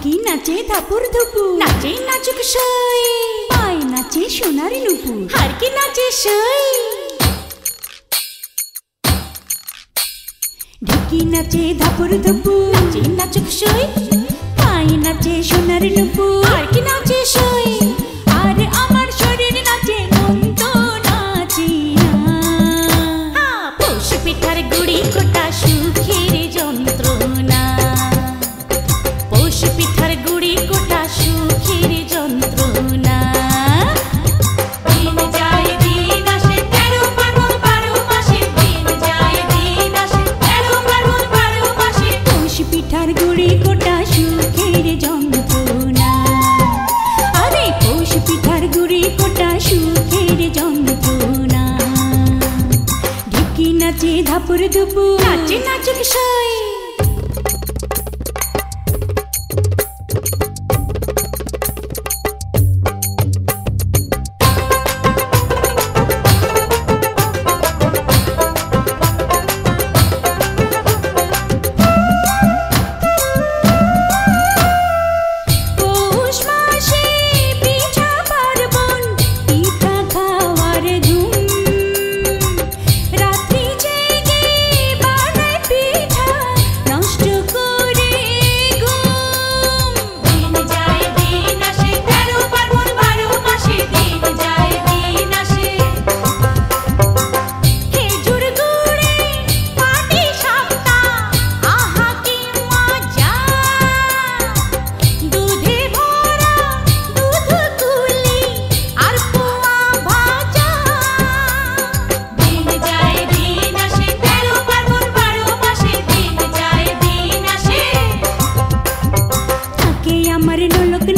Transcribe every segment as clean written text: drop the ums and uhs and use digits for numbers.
ঢাকি নাচে ধাপুর ধুপুর, নাচে নাচুক সই, পায় নাচে সোনার নুপুর, হারকি নাচে সই। ঢাকি নাচে ধাপুর ধুপুর, নাচে নাচুক সই, পায় নাচে সোনার নুপুর, হারকি নাচে সই। আর আমার শরীর নাচে, মন তো নাচি না। পৌষ পিঠার গুড়ি কোটা সুখের যন্ত্রণা, পৌষ পিঠার গুড়ি কোটা সুখের যন্ত্রণা। দিন যায় দিন আসে 13 পার্বণ 12 মাসে, দিন যায় দিন আসে 13 পার্বণ 12 মাসে। পৌষ পিঠার গুড়ি কোটা সুখের যন্ত্রণা, আরে পৌষ পিঠার গুড়ি কোটা সুখের যন্ত্রণা। ঢেকি নাচে ধাপুর ধুপুর, নাচে নাচুক সই।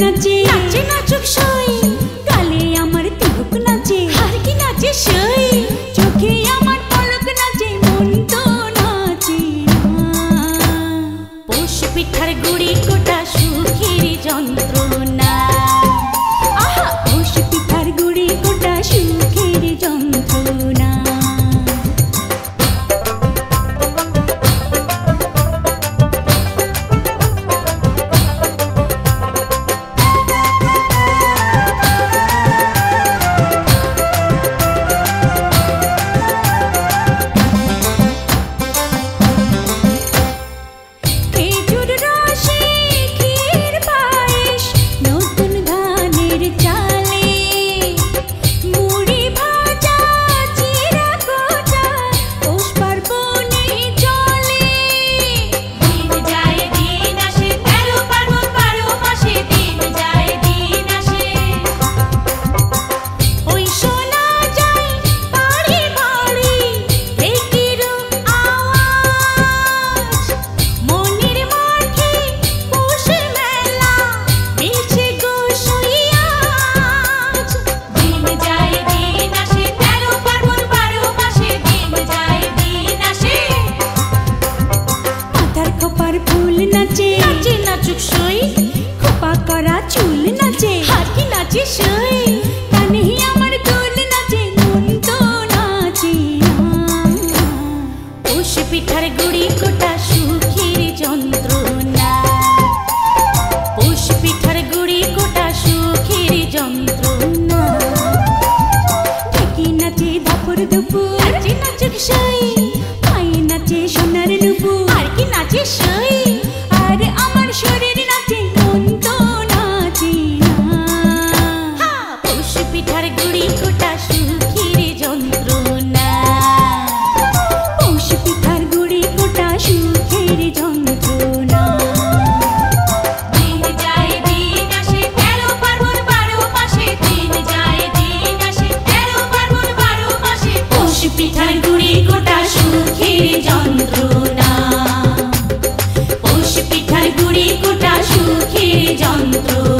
নাচে নাচুক সই, গালে আমার তিলক নাচে, হারকি নাচে সই। চোখে আমার পলক নাচে, মন তো নাচে না। পৌষ পিঠার গুড়ি কোটা সুখের যন্ত্রণা, আহা পৌষ পিঠার গুড়ি কোটা সুখের যন্ত্রণা। নাচে নাচুক সই, খোপা করা চুল নাচে, হারকি নাচে সই। কানে আমার দোল নাচে, মন তো নাচে না। পৌষ পিঠার গুড়ি কোটা সুখের যন্ত্রণা, পৌষ পিঠার গুড়ি কোটা সুখের যন্ত্রণা। ঢেকি নাচে ধাপুর ধুপুর, নাচে নাচুক সই, পায়ে নাচে সোনার নুপুর, হারকি নাচে সই। আর আমার শরীর নাচে, মন তো নাচে না। পৌষ পিঠার গুড়ি কোটা সুখের যন্ত্রণা, পৌষ পিঠার গুড়ি কোটা সুখের যন্ত্রণা। দিন যায় দিন আসে 13 পার্বণ 12 মাসে, দিন যায় দিন আসে 13 পার্বণ 12 মাসে। পৌষ পিঠার গুড়ি কোটা সুখের যন্ত্রণা, পৌষ পিঠার গুড়ি কোটা সুখের যন্ত্রণা।